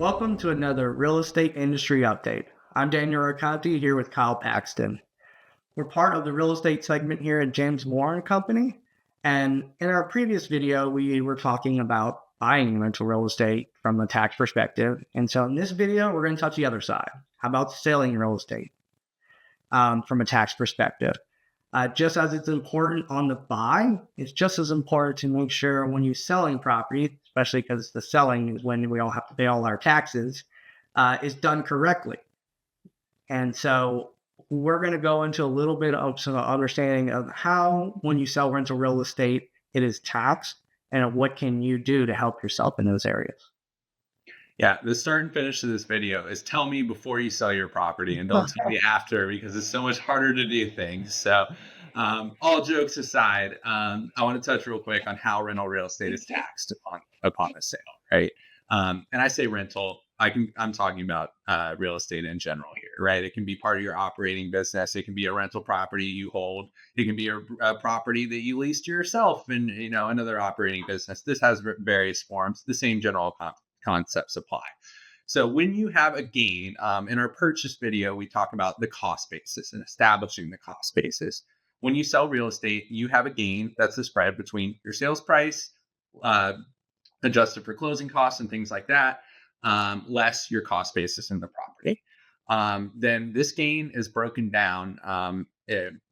Welcome to another real estate industry update. I'm Daniel Racanti here with Kyle Paxton. We're part of the real estate segment here at James Moore and Company. And in our previous video, we were talking about buying rental real estate from a tax perspective. And so in this video, we're going to touch the other side. How about selling real estate from a tax perspective? Just as it's important on the buy, it's just as important to make sure when you're selling property, especially because the selling is when we all have to pay all our taxes, is done correctly. And so we're going to go into a little bit of some understanding of how, when you sell rental real estate, it is taxed and what can you do to help yourself in those areas. Yeah, the start and finish of this video is tell me before you sell your property and don't tell me after because it's so much harder to do things. So, all jokes aside, I want to touch real quick on how rental real estate is taxed upon a sale, right? And I say rental, I'm talking about real estate in general here, right? It can be part of your operating business. It can be a rental property you hold. It can be a property that you lease to yourself and another operating business. This has various forms. The same general concepts apply. So when you have a gain, in our purchase video, we talk about the cost basis and establishing the cost basis. When you sell real estate, you have a gain. That's the spread between your sales price, adjusted for closing costs and things like that, less your cost basis in the property. Then this gain is broken down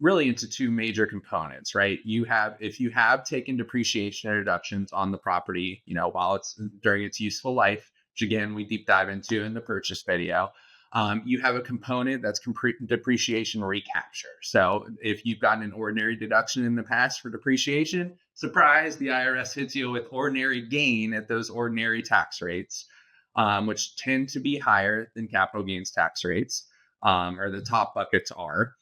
really into two major components, right? If you have taken depreciation and deductions on the property, while it's during its useful life, which again, we deep dive into in the purchase video, you have a component that's depreciation recapture. So if you've gotten an ordinary deduction in the past for depreciation, surprise, the IRS hits you with ordinary gain at those ordinary tax rates, which tend to be higher than capital gains tax rates, or the top buckets are.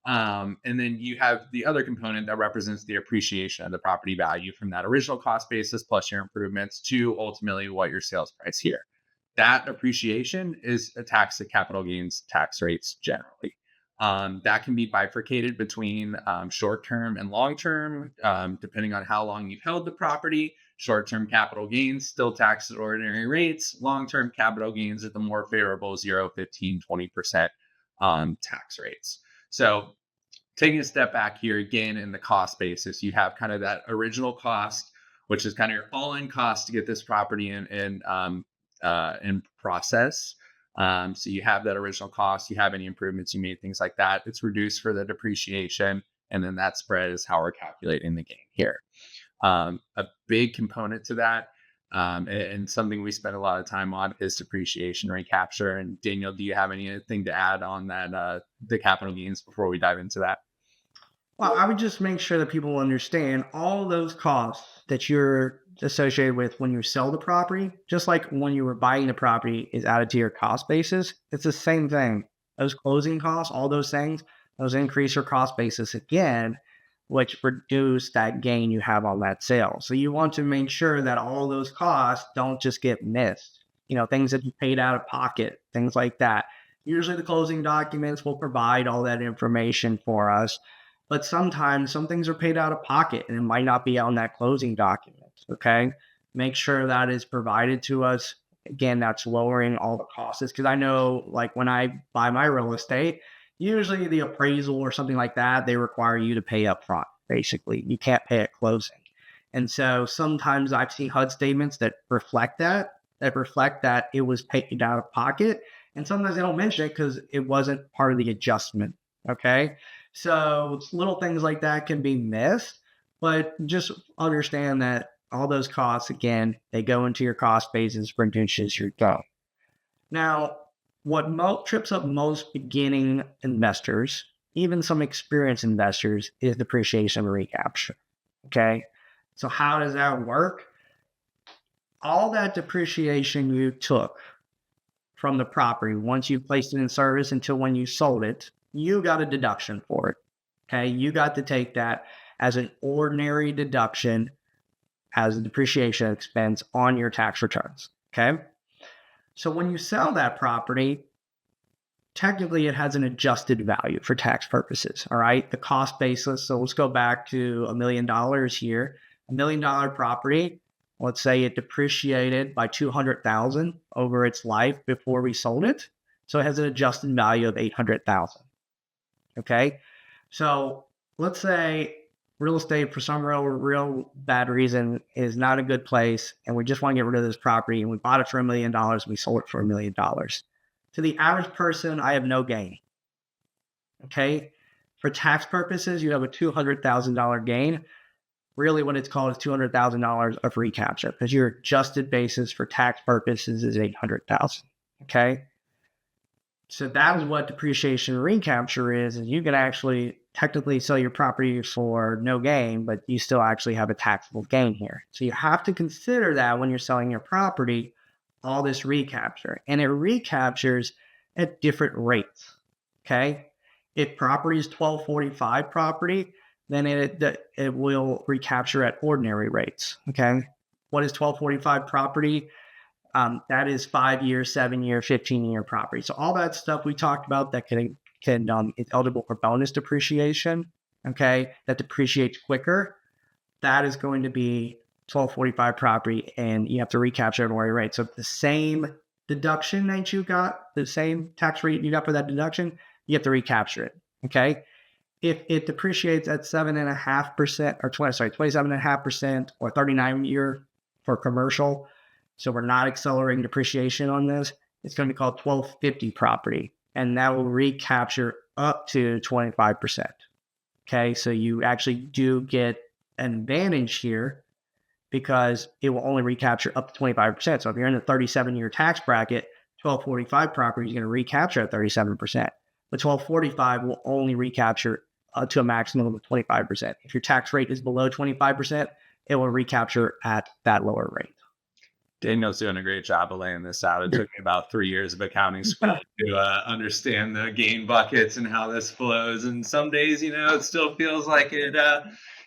And then you have the other component that represents the appreciation of the property value from that original cost basis plus your improvements to ultimately what your sales price here. That appreciation is taxed at capital gains tax rates generally. That can be bifurcated between short-term and long-term, depending on how long you've held the property. Short-term capital gains still taxed at ordinary rates. Long-term capital gains at the more favorable 0, 15, 20% tax rates. So taking a step back here again in the cost basis, you have kind of that original cost, which is kind of your all-in cost to get this property in process. So you have that original cost, you have any improvements you made, things like that. It's reduced for the depreciation, and then that spread is how we're calculating the gain here. A big component to that, and something we spend a lot of time on, is depreciation recapture. And Daniel, do you have anything to add on that, the capital gains, before we dive into that? Well, I would just make sure that people understand all those costs that you're associated with when you sell the property, just like when you were buying the property, is added to your cost basis. It's the same thing. Those closing costs, all those things, those increase your cost basis again, which reduce that gain you have on that sale. So you want to make sure that all those costs don't just get missed. Things that you paid out of pocket, things like that. Usually the closing documents will provide all that information for us. But sometimes some things are paid out of pocket and it might not be on that closing document. Okay. Make sure that is provided to us. Again, that's lowering all the costs. Because I know, like, when I buy my real estate, usually the appraisal or something like that, they require you to pay up front. Basically, you can't pay at closing. And so sometimes I've seen HUD statements that reflect that it was paid out of pocket. And sometimes they don't mention it because it wasn't part of the adjustment. Okay. So little things like that can be missed, but just understand that all those costs, again, they go into your cost basis, reduces your dough. Now, what trips up most beginning investors, even some experienced investors, is depreciation and recapture. Okay. So how does that work? All that depreciation you took from the property, once you placed it in service until when you sold it, you got a deduction for it. Okay. You got to take that as an ordinary deduction as a depreciation expense on your tax returns. Okay. So when you sell that property, technically it has an adjusted value for tax purposes. All right. The cost basis. So let's go back to $1 million here. $1 million property. let's say it depreciated by 200,000 over its life before we sold it. So it has an adjusted value of 800,000. Okay. So let's say real estate for some real bad reason is not a good place, and we just want to get rid of this property, and we bought it for $1 million and we sold it for $1 million. To the average person, I have no gain. Okay. For tax purposes, you have a $200,000 gain. Really, what it's called is $200,000 of recapture, because your adjusted basis for tax purposes is 800,000. Okay. So that is what depreciation recapture is you can actually technically sell your property for no gain, but you still actually have a taxable gain here. So you have to consider that when you're selling your property, all this recapture. And it recaptures at different rates. Okay. If property is 1245 property, then it will recapture at ordinary rates. Okay. What is 1245 property? That is 5-year, 7-year, 15-year property. So all that stuff we talked about that is eligible for bonus depreciation, okay, that depreciates quicker, that is going to be 1245 property, and you have to recapture at ordinary rate. So the same deduction that you got, the same tax rate you got for that deduction, you have to recapture it, okay? If it depreciates at 7.5% or 27.5% or 39-year for commercial, so we're not accelerating depreciation on this, it's going to be called 1250 property, and that will recapture up to 25%. Okay, so you actually do get an advantage here because it will only recapture up to 25%. So if you're in the 37-year tax bracket, 1245 property is going to recapture at 37%. But 1245 will only recapture to a maximum of 25%. If your tax rate is below 25%, it will recapture at that lower rate. Daniel's doing a great job of laying this out. It took me about 3 years of accounting school to understand the gain buckets and how this flows. And some days, it still feels like it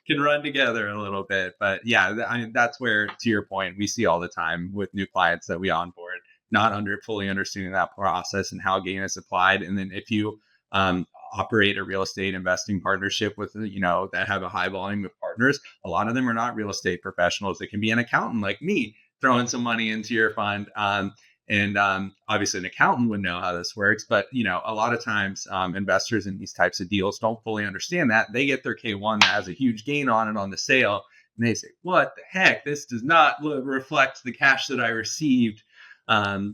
can run together a little bit. But yeah, I mean, that's where, to your point, we see all the time with new clients that we onboard, not fully understanding that process and how gain is applied. And then if you operate a real estate investing partnership with, that have a high volume of partners, a lot of them are not real estate professionals. It can be an accountant like me, throwing some money into your fund. And obviously an accountant would know how this works, but a lot of times investors in these types of deals don't fully understand that. They get their K1 that has a huge gain on it on the sale, and they say, what the heck, this does not reflect the cash that I received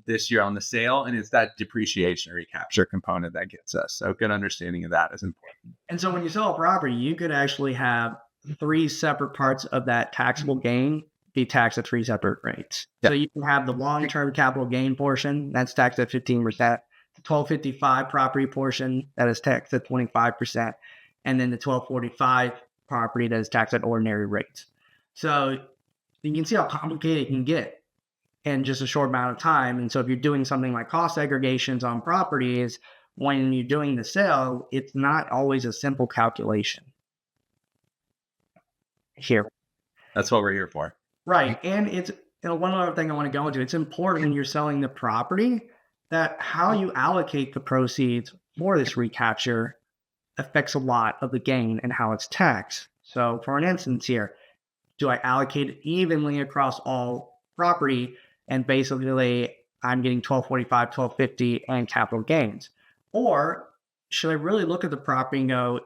this year on the sale. And it's that depreciation or recapture component that gets us. So good understanding of that is important. And so when you sell a property, you could actually have 3 separate parts of that taxable gain be taxed at 3 separate rates. Yep. So you can have the long-term capital gain portion that's taxed at 15%, the 1255 property portion that is taxed at 25%, and then the 1245 property that is taxed at ordinary rates. So you can see how complicated it can get in just a short amount of time. And so if you're doing something like cost aggregations on properties, when you're doing the sale, it's not always a simple calculation. Here. That's what we're here for. Right. And it's one other thing I want to go into. It's important when you're selling the property that how you allocate the proceeds for this recapture affects a lot of the gain and how it's taxed. So for an instance here, do I allocate it evenly across all property and basically I'm getting 1245, 1250 and capital gains? Or should I really look at the property and go,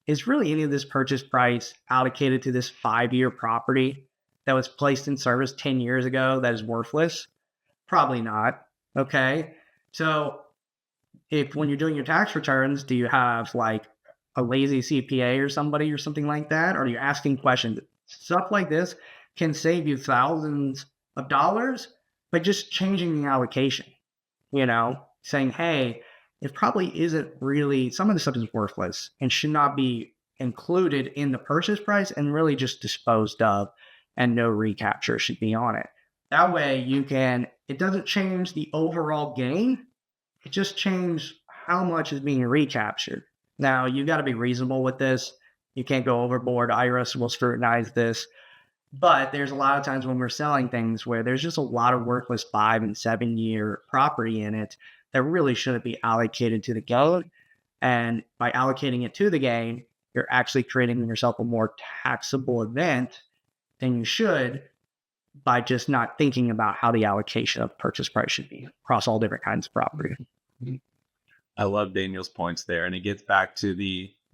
is really any of this purchase price allocated to this 5-year property that was placed in service 10 years ago that is worthless? Probably not. Okay. So if when you're doing your tax returns, do you have like a lazy CPA or somebody or something like that? Or are you asking questions? Stuff like this can save you thousands of dollars by just changing the allocation, saying, hey, it probably isn't really, some of the stuff is worthless and should not be included in the purchase price and really just disposed of, and no recapture should be on it. That way it doesn't change the overall gain. It just changes how much is being recaptured. Now, you got to be reasonable with this. You can't go overboard. IRS will scrutinize this. But there's a lot of times when we're selling things where there's just a lot of worthless 5 and 7-year property in it that really shouldn't be allocated to the gain. And by allocating it to the gain, you're actually creating yourself a more taxable event than you should by just not thinking about how the allocation of purchase price should be across all different kinds of property. I love Daniel's points there, and it gets back to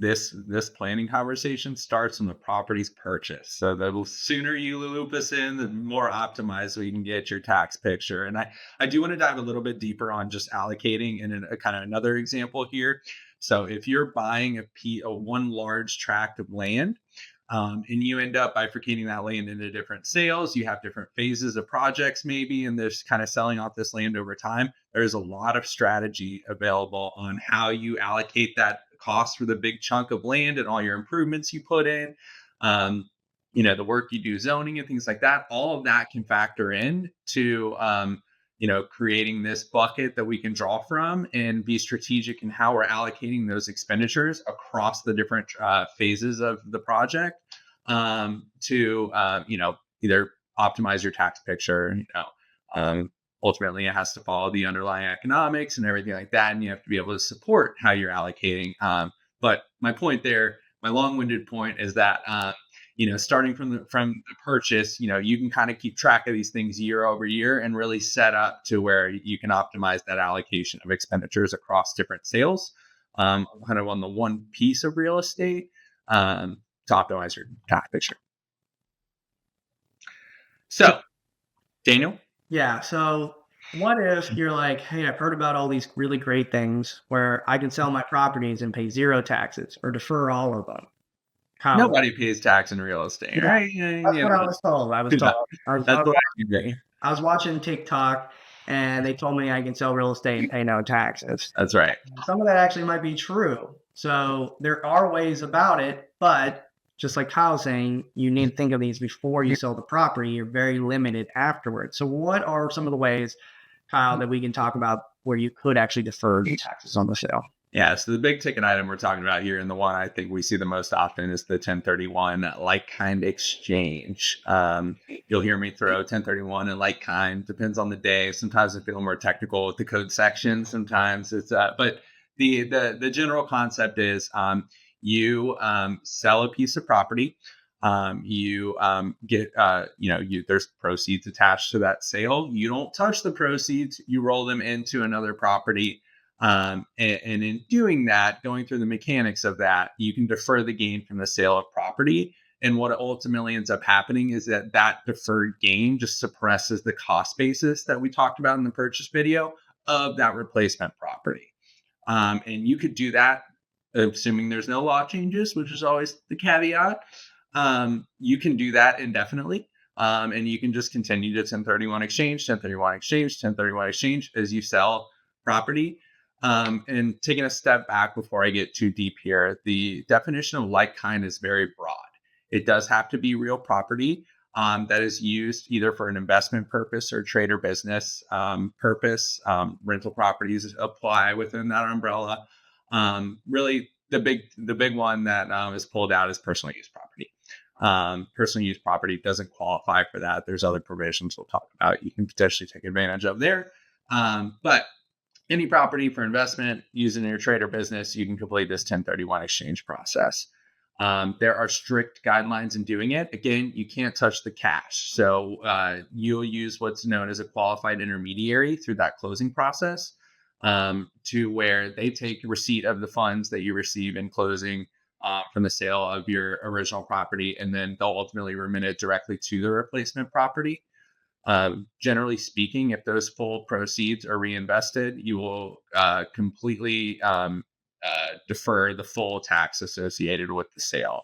this planning conversation starts when the property's purchased. So the sooner you loop us in, the more optimized we can get your tax picture. And I do want to dive a little bit deeper on just allocating and a kind of another example here. So if you're buying a one large tract of land, and you end up bifurcating that land into different sales. You have different phases of projects, maybe, and there's kind of selling off this land over time. There's a lot of strategy available on how you allocate that cost for the big chunk of land and all your improvements you put in. The work you do zoning and things like that. All of that can factor in to creating this bucket that we can draw from and be strategic in how we're allocating those expenditures across the different phases of the project to either optimize your tax picture. Ultimately, it has to follow the underlying economics and everything like that, and you have to be able to support how you're allocating. But my point there, my long-winded point, is that starting from the purchase, you can kind of keep track of these things year over year and really set up to where you can optimize that allocation of expenditures across different sales, kind of on the one piece of real estate, to optimize your tax picture. So, Daniel? Yeah. So what if you're like, hey, I've heard about all these really great things where I can sell my properties and pay zero taxes or defer all of them? Nobody pays tax in real estate, right? That's what I was told. I was watching TikTok and they told me I can sell real estate and pay no taxes. That's right. Some of that actually might be true. So there are ways about it, but just like Kyle's saying, you need to think of these before you sell the property. You're very limited afterwards. So what are some of the ways, Kyle, that we can talk about where you could actually defer the taxes on the sale? Yeah, so the big ticket item we're talking about here, and the one I think we see the most often, is the 1031 like-kind exchange. You'll hear me throw 1031 and like-kind, depends on the day. Sometimes I feel more technical with the code section. Sometimes it's, but the general concept is you sell a piece of property. You get, there's proceeds attached to that sale. You don't touch the proceeds. You roll them into another property. And in doing that, going through the mechanics of that, you can defer the gain from the sale of property. And what ultimately ends up happening is that deferred gain just suppresses the cost basis that we talked about in the purchase video of that replacement property. And you could do that, assuming there's no law changes, which is always the caveat. You can do that indefinitely. And you can just continue to 1031 exchange, 1031 exchange, 1031 exchange as you sell property. And taking a step back before I get too deep here, the definition of like kind is very broad. It does have to be real property that is used either for an investment purpose or trade or business purpose. Rental properties apply within that umbrella. Really, the big one that is pulled out is personal use property. Personal use property doesn't qualify for that. There's other provisions we'll talk about you can potentially take advantage of there. But any property for investment using your trade or business, you can complete this 1031 exchange process. There are strict guidelines in doing it. Again, you can't touch the cash. So you'll use what's known as a qualified intermediary through that closing process to where they take receipt of the funds that you receive in closing from the sale of your original property, and then they'll ultimately remit it directly to the replacement property. Generally speaking, if those full proceeds are reinvested, you will completely defer the full tax associated with the sale.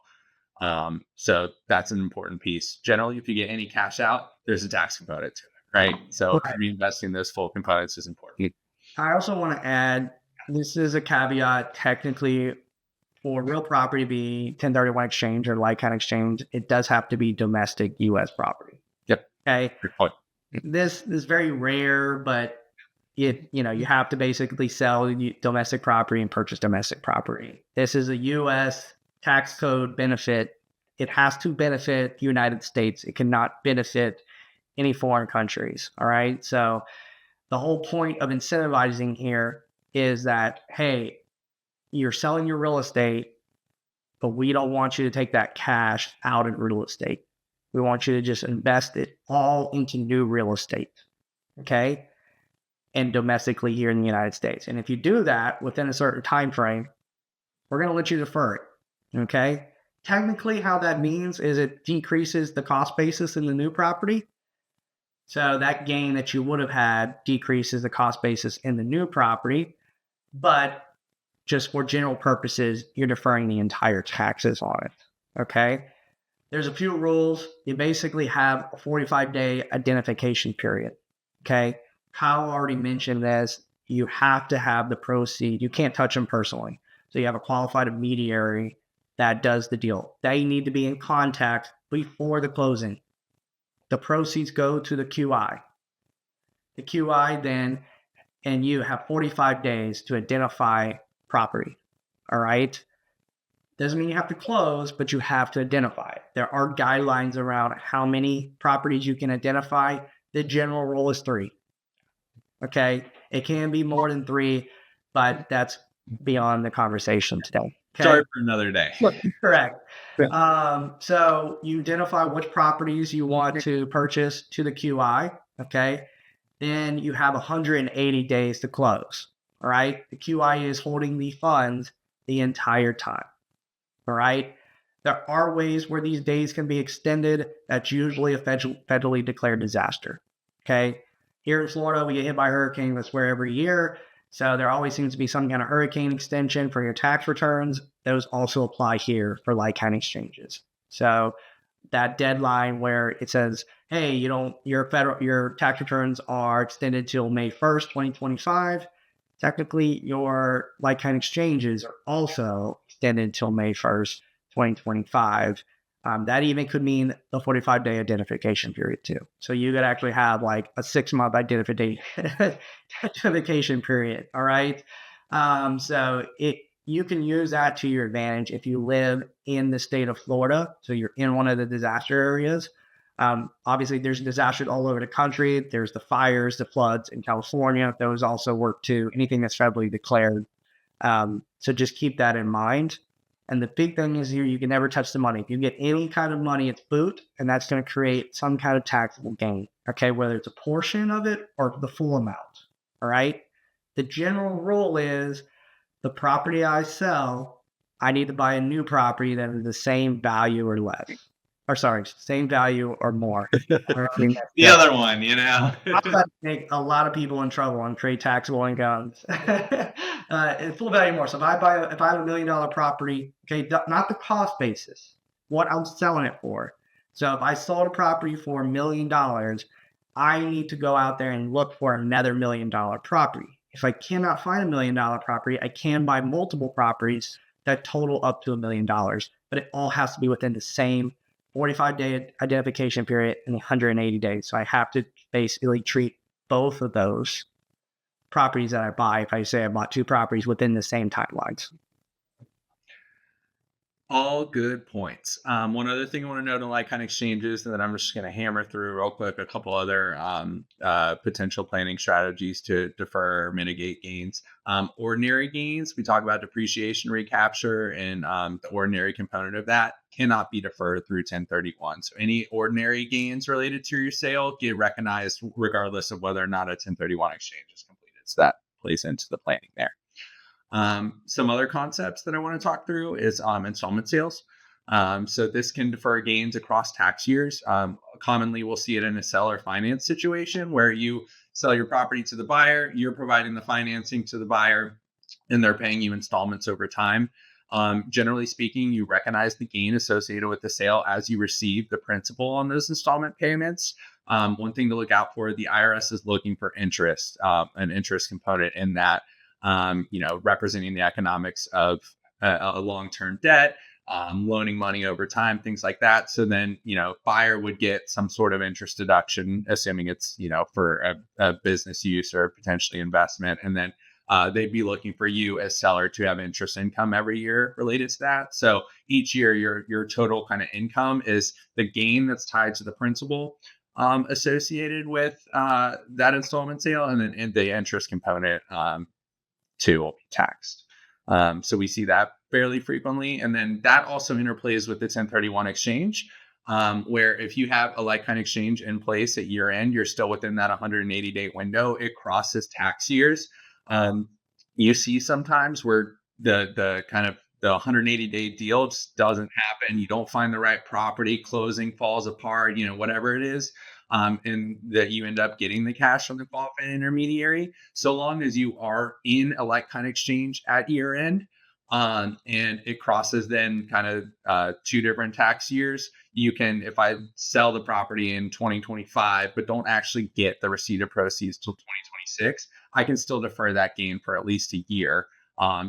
So that's an important piece. Generally, if you get any cash out, there's a tax component to it, right? So reinvesting those full components is important. I also want to add, this is a caveat technically for real property to be 1031 exchange or like kind exchange, it does have to be domestic U.S. property. Yep. Okay. Good point. This is very rare, but you have to basically sell domestic property and purchase domestic property. This is a U.S. tax code benefit. It has to benefit the United States. It cannot benefit any foreign countries. All right. So the whole point of incentivizing here is that, hey, you're selling your real estate, but we don't want you to take that cash out in real estate. We want you to just invest it all into new real estate, okay? And domestically here in the United States. And if you do that within a certain time frame, we're going to let you defer it, okay? Technically, how that means is it decreases the cost basis in the new property. So that gain that you would have had decreases the cost basis in the new property, but just for general purposes, you're deferring the entire taxes on it, okay? There's a few rules. You basically have a 45-day identification period, okay? Kyle already mentioned this. You have to have the proceed. You can't touch them personally. So you have a qualified intermediary that does the deal. They need to be in contact before the closing. The proceeds go to the QI. The QI then, and you have 45 days to identify property, all right? Doesn't mean you have to close, but you have to identify it. There are guidelines around how many properties you can identify. The general rule is 3. Okay. It can be more than 3, but that's beyond the conversation today. Okay. Start for another day. Correct. So you identify which properties you want to purchase to the QI. Okay. Then you have 180 days to close. All right. The QI is holding the funds the entire time. All right. There are ways where these days can be extended. That's usually a federally declared disaster. Okay. Here in Florida, we get hit by a hurricane. That's where every year. So there always seems to be some kind of hurricane extension for your tax returns. Those also apply here for like-kind exchanges. So that deadline where it says, hey, your tax returns are extended till May 1st, 2025. Technically, your like-kind exchanges are also extended until May 1st, 2025. That even could mean the 45-day identification period too. So you could actually have like a 6-month identification period. All right. So you can use that to your advantage if you live in the state of Florida. So you're in one of the disaster areas. Obviously, there's disasters all over the country. There's the fires, the floods in California. Those also work too. Anything that's federally declared. So just keep that in mind. And the big thing is here, you can never touch the money. If you get any kind of money, it's boot, and that's going to create some kind of taxable gain. Okay, whether it's a portion of it or the full amount. All right. The general rule is the property I sell, I need to buy a new property that is the same value or less. Or sorry, same value or more. The other one, you know. I'm about to make a lot of people in trouble on trade taxable incomes. It's full value more. So if I have $1 million property, okay, not the cost basis, what I'm selling it for. So if I sold a property for $1 million, I need to go out there and look for another $1 million property. If I cannot find $1 million property, I can buy multiple properties that total up to $1 million, but it all has to be within the same 45-day identification period and 180 days. So I have to basically treat both of those properties that I buy, if I say I bought 2 properties, within the same timelines. All good points. One other thing I want to note on like-kind exchanges, and then I'm just going to hammer through real quick a couple other potential planning strategies to defer or mitigate gains. Ordinary gains, we talk about depreciation, recapture, and the ordinary component of that cannot be deferred through 1031. So any ordinary gains related to your sale get recognized regardless of whether or not a 1031 exchange is completed. So that plays into the planning there. Some other concepts that I want to talk through is installment sales. So this can defer gains across tax years. Commonly, we'll see it in a seller finance situation where you sell your property to the buyer, you're providing the financing to the buyer, and they're paying you installments over time. Generally speaking, you recognize the gain associated with the sale as you receive the principal on those installment payments. One thing to look out for, the IRS is looking for interest, an interest component in that. Representing the economics of a long-term debt, loaning money over time, things like that. So then, buyer would get some sort of interest deduction, assuming it's, for a business use or potentially investment. And then they'd be looking for you as seller to have interest income every year related to that. So each year, your total kind of income is the gain that's tied to the principal associated with that installment sale, and then the interest component too will be taxed. So we see that fairly frequently. And then that also interplays with the 1031 exchange. where if you have a like kind exchange in place at year end, you're still within that 180-day window. It crosses tax years. Um, you see sometimes where the kind of the 180-day deal just doesn't happen. You don't find the right property, closing falls apart, whatever it is. And that you end up getting the cash from the qualified intermediary. So long as you are in a like kind exchange at year end, and it crosses then kind of 2 different tax years, you can, if I sell the property in 2025 but don't actually get the receipt of proceeds till 2026, I can still defer that gain for at least a year,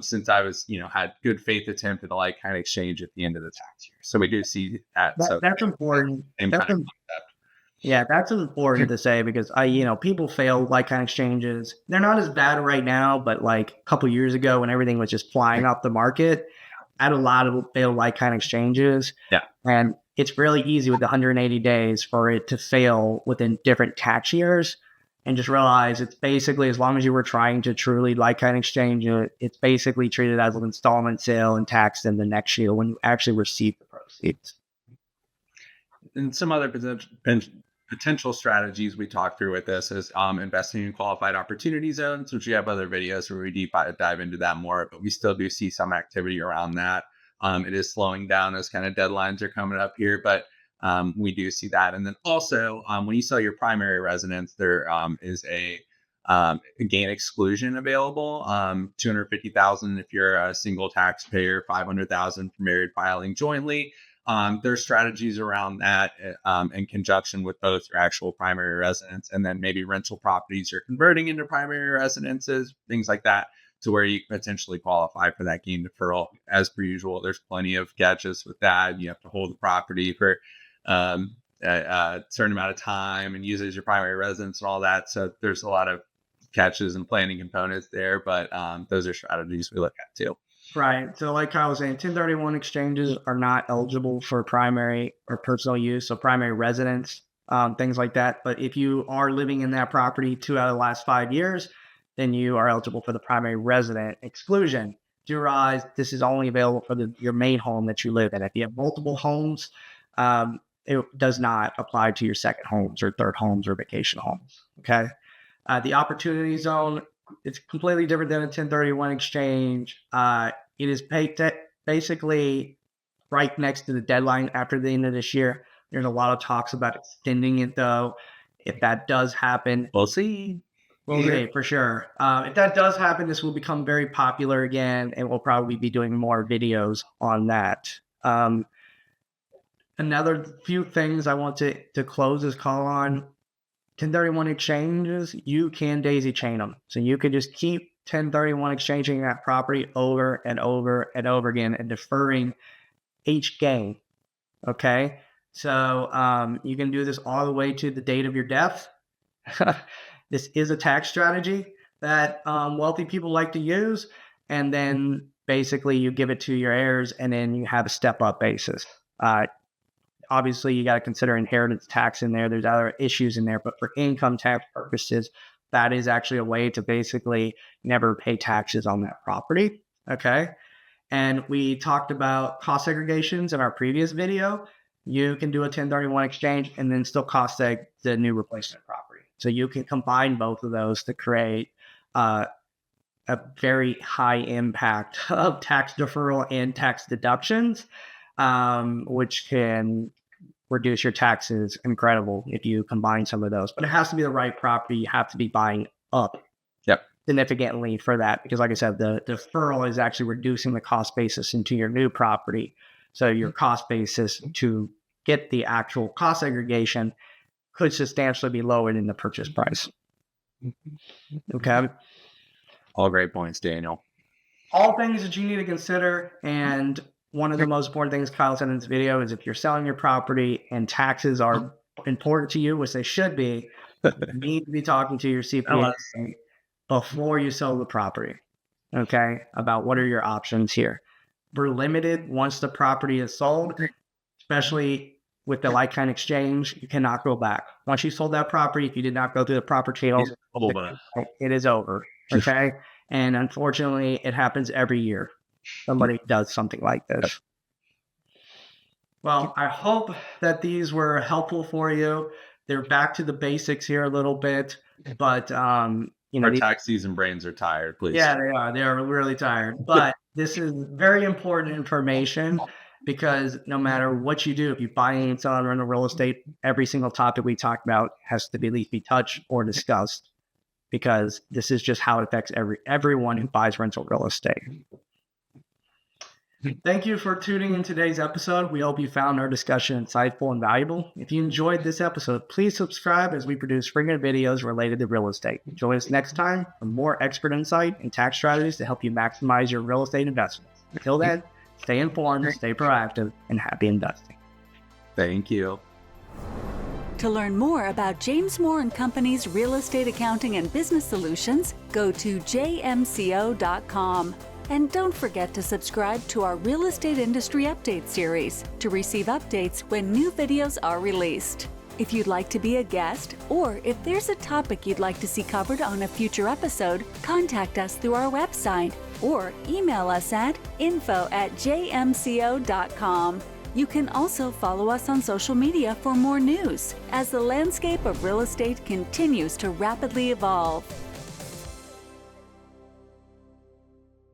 since I was, had good faith attempt at a like kind of exchange at the end of the tax year. So we do see that. So That's important. same That's kind of Yeah, that's important to say because people fail like kind of exchanges. They're not as bad right now, but like a couple years ago when everything was just flying off the market, I had a lot of failed like kind of exchanges. Yeah. And it's really easy with the 180 days for it to fail within different tax years. And just realize it's basically, as long as you were trying to truly like kind of exchange it, it's basically treated as an installment sale and taxed in the next year when you actually receive the proceeds. And some other potential strategies we talk through with this is investing in qualified opportunity zones, which we have other videos where we dive into that more, but we still do see some activity around that. It is slowing down as kind of deadlines are coming up here, but we do see that. And then also, when you sell your primary residence, there is a gain exclusion available. 250,000 if you're a single taxpayer, 500,000 for married filing jointly. There's strategies around that in conjunction with both your actual primary residence and then maybe rental properties you're converting into primary residences, things like that, to where you can potentially qualify for that gain deferral. As per usual, there's plenty of catches with that. You have to hold the property for a certain amount of time and use it as your primary residence and all that. So there's a lot of catches and planning components there, but those are strategies we look at too. Right. So like I was saying, 1031 exchanges are not eligible for primary or personal use, so primary residence, things like that. But if you are living in that property 2 out of the last 5 years, then you are eligible for the primary resident exclusion. Do realize this is only available for your main home that you live in. If you have multiple homes, it does not apply to your second homes or third homes or vacation homes. Okay. The opportunity zone, it's completely different than a 1031 exchange. It is basically right next to the deadline after the end of this year. There's a lot of talks about extending it, though. If that does happen, we'll see. We'll see for sure. If that does happen, this will become very popular again, and we'll probably be doing more videos on that. Another few things I want to close this call on. 1031 exchanges, you can daisy chain them. So you could just keep 1031 exchanging that property over and over and over again and deferring each gain. Okay. So you can do this all the way to the date of your death. This is a tax strategy that wealthy people like to use. And then basically you give it to your heirs and then you have a step up basis. Obviously, you got to consider inheritance tax in there. There's other issues in there, but for income tax purposes, that is actually a way to basically never pay taxes on that property. Okay. And we talked about cost segregations in our previous video. You can do a 1031 exchange and then still cost seg the new replacement property. So you can combine both of those to create a very high impact of tax deferral and tax deductions, which can reduce your taxes incredible if you combine some of those. But it has to be the right property. You have to be buying up significantly for that, because like I said, the deferral is actually reducing the cost basis into your new property. So your cost basis to get the actual cost segregation could substantially be lower than the purchase price. Okay. All great points, Daniel. All things that you need to consider. And one of the most important things Kyle said in this video is if you're selling your property and taxes are important to you, which they should be, you need to be talking to your CPA before you sell the property, okay, about what are your options here. We're limited once the property is sold, especially with the like kind exchange. You cannot go back. Once you sold that property, if you did not go through the proper channels, it is over, okay? And unfortunately, it happens every year. Somebody does something like this. Well, I hope that these were helpful for you. They're back to the basics here a little bit, but Our tax season brains are tired, please. yeah, they are. They are really tired. But this is very important information because no matter what you do, if you buy and sell and rent a real estate, every single topic we talk about has to be at least be touched or discussed because this is just how it affects everyone who buys rental real estate. Thank you for tuning in today's episode. We hope you found our discussion insightful and valuable. If you enjoyed this episode, please subscribe as we produce frequent videos related to real estate. Join us next time for more expert insight and tax strategies to help you maximize your real estate investments. Until then, stay informed, stay proactive, and happy investing. Thank you. To learn more about James Moore & Company's real estate accounting and business solutions, go to jmco.com. And don't forget to subscribe to our Real Estate Industry Update series to receive updates when new videos are released. If you'd like to be a guest, or if there's a topic you'd like to see covered on a future episode, contact us through our website or email us at info@jmco.com. You can also follow us on social media for more news as the landscape of real estate continues to rapidly evolve.